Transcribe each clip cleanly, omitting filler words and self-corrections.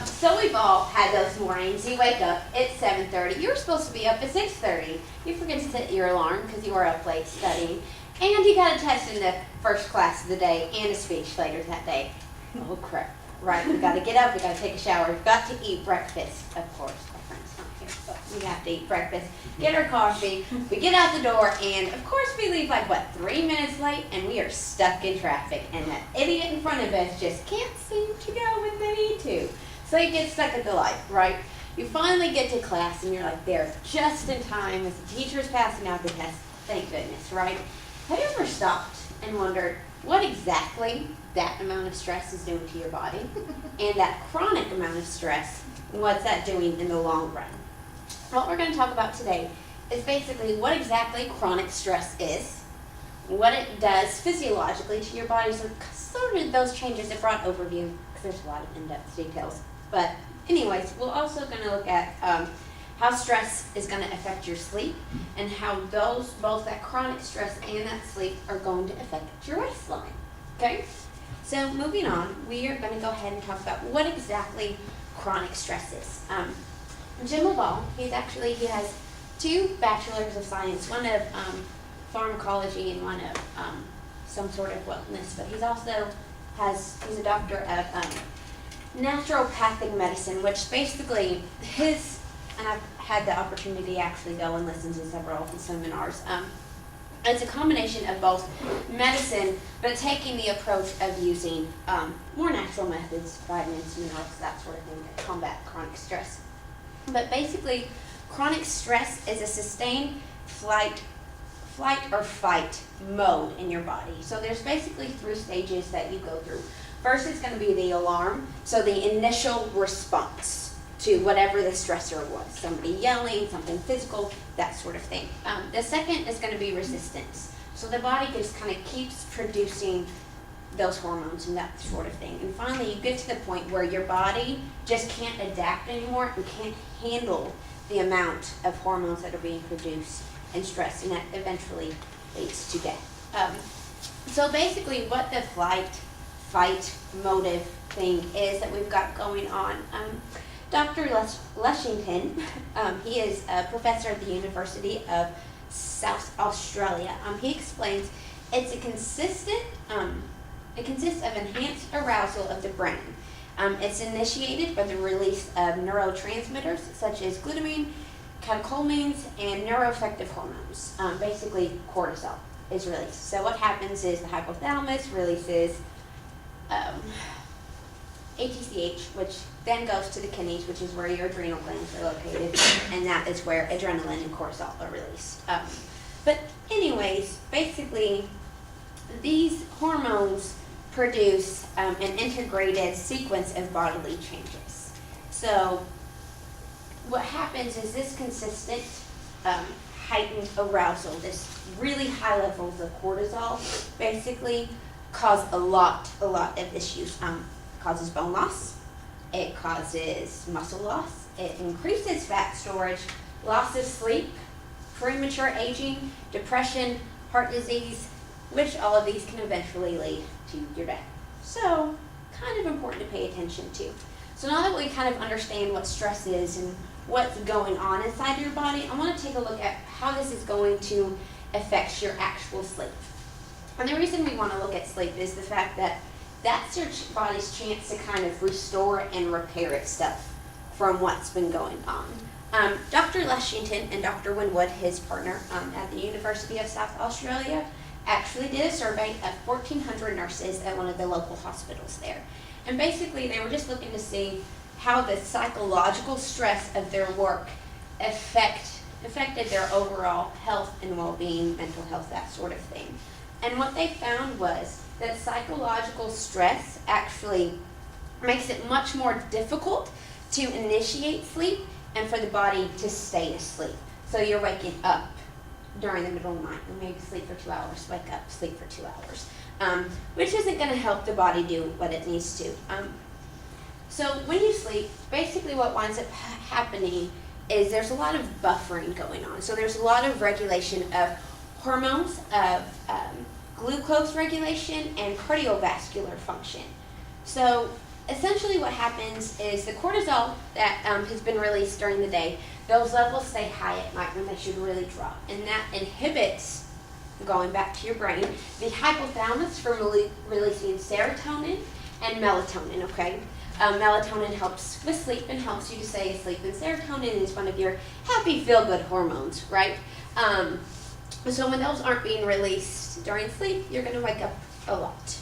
So we've all had those mornings. You wake up at 7:30. You were supposed to be up at 6:30. You forget to set your alarm because you were up late studying. And you got a test in the first class of the day and a speech later that day. Oh crap. Right, we got to get up, we got to take a shower, we've got to eat breakfast. Of course, my friend's not here, but we have to eat breakfast, get our coffee, we get out the door, and of course we leave like, 3 minutes late, and we are stuck in traffic, and that idiot in front of us just can't seem to go when they need to. So you get stuck at the light, right? You finally get to class, and you're like there just in time as the teacher's passing out the test. Thank goodness, right? Have you ever stopped and wondered what exactly that amount of stress is doing to your body? And that chronic amount of stress, what's that doing in the long run? What we're going to talk about today is basically what exactly chronic stress is, what it does physiologically to your body, so sort of those changes, a broad overview, because there's a lot of in-depth details. But anyways, we're also going to look at how stress is going to affect your sleep, and how both that chronic stress and that sleep are going to affect your waistline. Okay? So moving on, we are going to go ahead and talk about what exactly chronic stress is. Jim Laval, he has 2 bachelors of science, one of pharmacology and one of some sort of wellness, but he's a doctor of naturopathic medicine, which basically and I've had the opportunity to actually go and listen to several of his seminars. It's a combination of both medicine, but taking the approach of using more natural methods, vitamins, minerals, that sort of thing, to combat chronic stress. But basically, chronic stress is a sustained flight or fight mode in your body. So there's basically 3 stages that you go through. First is going to be the alarm, so the initial response to whatever the stressor was, somebody yelling, something physical, that sort of thing. The second is going to be resistance. So the body just kind of keeps producing those hormones and that sort of thing. And finally, you get to the point where your body just can't adapt anymore and can't handle the amount of hormones that are being produced and stress, and that eventually leads to death. So basically what the fight, motive thing is that we've got going on. Dr. Lushington, he is a professor at the University of South Australia. He explains it consists of enhanced arousal of the brain. It's initiated by the release of neurotransmitters such as glutamine, catecholamines, and neuroaffective hormones. Basically, cortisol is released. So what happens is the hypothalamus releases ATCH, which then goes to the kidneys, which is where your adrenal glands are located, and that is where adrenaline and cortisol are released. But anyways, basically, these hormones produce an integrated sequence of bodily changes. So what happens is this consistent heightened arousal, this really high levels of cortisol, basically cause a lot of issues. Causes bone loss, it causes muscle loss, it increases fat storage, loss of sleep, premature aging, depression, heart disease, which all of these can eventually lead to your death. So, kind of important to pay attention to. So now that we kind of understand what stress is and what's going on inside your body, I want to take a look at how this is going to affect your actual sleep. And the reason we want to look at sleep is the fact that that's your body's chance to kind of restore and repair itself from what's been going on. Dr. Lushington and Dr. Winwood, his partner at the University of South Australia, actually did a survey of 1,400 nurses at one of the local hospitals there. And basically they were just looking to see how the psychological stress of their work affected their overall health and well-being, mental health, that sort of thing. And what they found was that psychological stress actually makes it much more difficult to initiate sleep and for the body to stay asleep. So you're waking up during the middle of the night, and maybe sleep for 2 hours, wake up, sleep for 2 hours, which isn't going to help the body do what it needs to. So when you sleep, basically what winds up happening is there's a lot of buffering going on. So there's a lot of regulation of hormones, of glucose regulation, and cardiovascular function. So essentially what happens is the cortisol that has been released during the day, those levels stay high at night when they should really drop. And that inhibits, going back to your brain, the hypothalamus from releasing serotonin and melatonin, okay? Melatonin helps with sleep and helps you to stay asleep, and serotonin is one of your happy, feel-good hormones, right? So when those aren't being released during sleep, you're going to wake up a lot.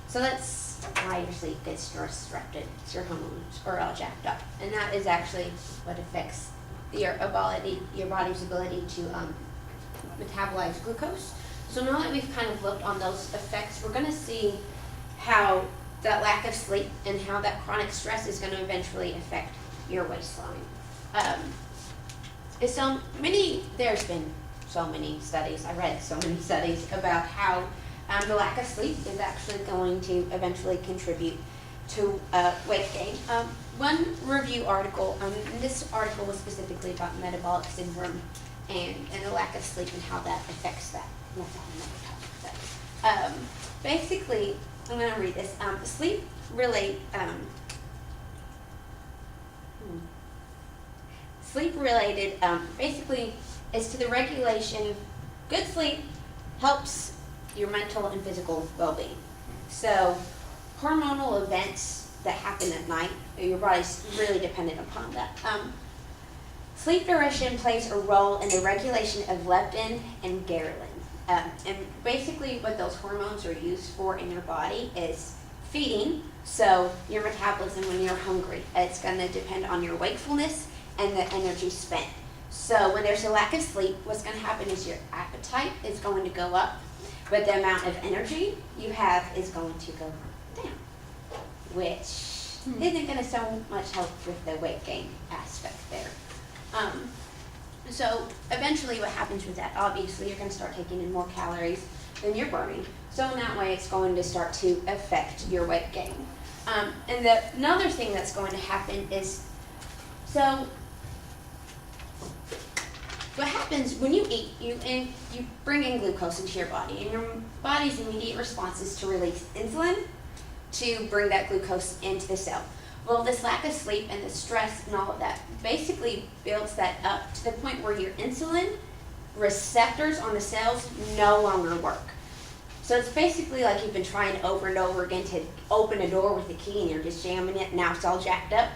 So that's why your sleep gets disrupted. Your hormones are all jacked up, and that is actually what affects your body's ability to metabolize glucose. So now that we've kind of looked on those effects, we're going to see how that lack of sleep and how that chronic stress is going to eventually affect your waistline. There's been so many studies, I read so many studies about how the lack of sleep is actually going to eventually contribute to weight gain. One review article, and this article was specifically about metabolic syndrome and the lack of sleep and how that affects that. That's another topic. Basically, I'm going to read this. Sleep-related, basically, is to the regulation. Good sleep helps your mental and physical well-being. So, hormonal events that happen at night, your body's really dependent upon that. Sleep duration plays a role in the regulation of leptin and ghrelin. And basically what those hormones are used for in your body is feeding, so your metabolism when you're hungry. It's going to depend on your wakefulness and the energy spent. So when there's a lack of sleep, what's going to happen is your appetite is going to go up, but the amount of energy you have is going to go down, which isn't going to so much help with the weight gain aspect there. So eventually what happens with that, obviously you're going to start taking in more calories than you're burning. So in that way it's going to start to affect your weight gain. And another thing that's going to happen is, so what happens when you eat, you bring in glucose into your body, and your body's immediate response is to release insulin to bring that glucose into the cell. Well, this lack of sleep and the stress and all of that basically builds that up to the point where your insulin receptors on the cells no longer work. So it's basically like you've been trying over and over again to open a door with a key and you're just jamming it and now it's all jacked up.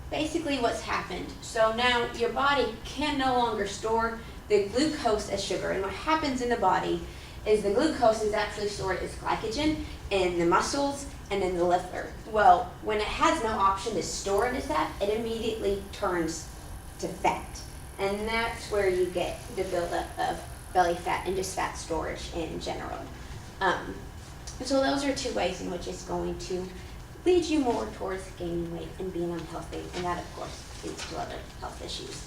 Basically what's happened. So now your body can no longer store the glucose as sugar. And what happens in the body is the glucose is actually stored as glycogen in the muscles and in the liver. Well, when it has no option to store it as that, it immediately turns to fat. And that's where you get the buildup of belly fat and just fat storage in general. So those are two ways in which it's going to lead you more towards gaining weight and being unhealthy. And that, of course, leads to other health issues.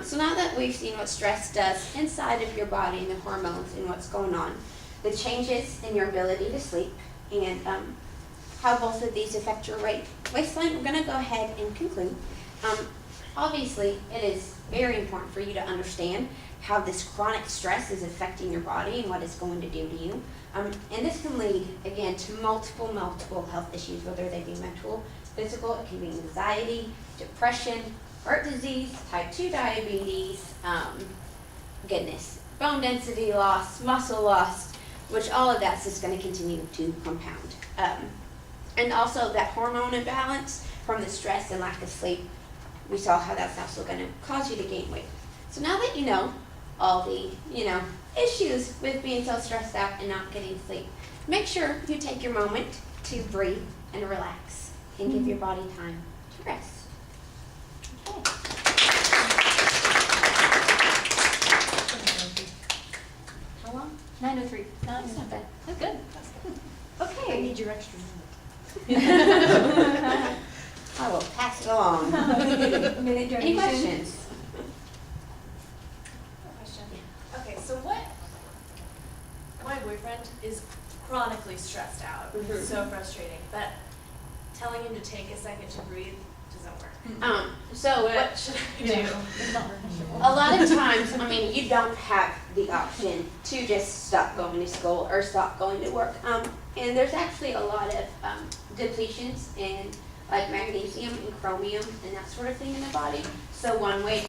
So now that we've seen what stress does inside of your body and the hormones and what's going on, the changes in your ability to sleep, and how both of these affect your waistline, we're going to go ahead and conclude. Obviously, it is very important for you to understand how this chronic stress is affecting your body and what it's going to do to you. And this can lead, again, to multiple health issues, whether they be mental, physical. It can be anxiety, depression, heart disease, type 2 diabetes, bone density loss, muscle loss, which all of that's just going to continue to compound. And also that hormone imbalance from the stress and lack of sleep, we saw how that's also going to cause you to gain weight. So now that you know all the, issues with being so stressed out and not getting sleep, make sure you take your moment to breathe and relax and give your body time to rest. Okay. How long? 9:03. No, it's not bad. That's good. Okay. I need your extra I will pass it along. minute. Any questions? Question. Okay, so my boyfriend is chronically stressed out. Mhm. So frustrating. But telling him to take a second to breathe doesn't work. So What should I do? a lot of times, you don't have the option to just stop going to school or stop going to work. And there's actually a lot of depletions in like magnesium and chromium and that sort of thing in the body. So one way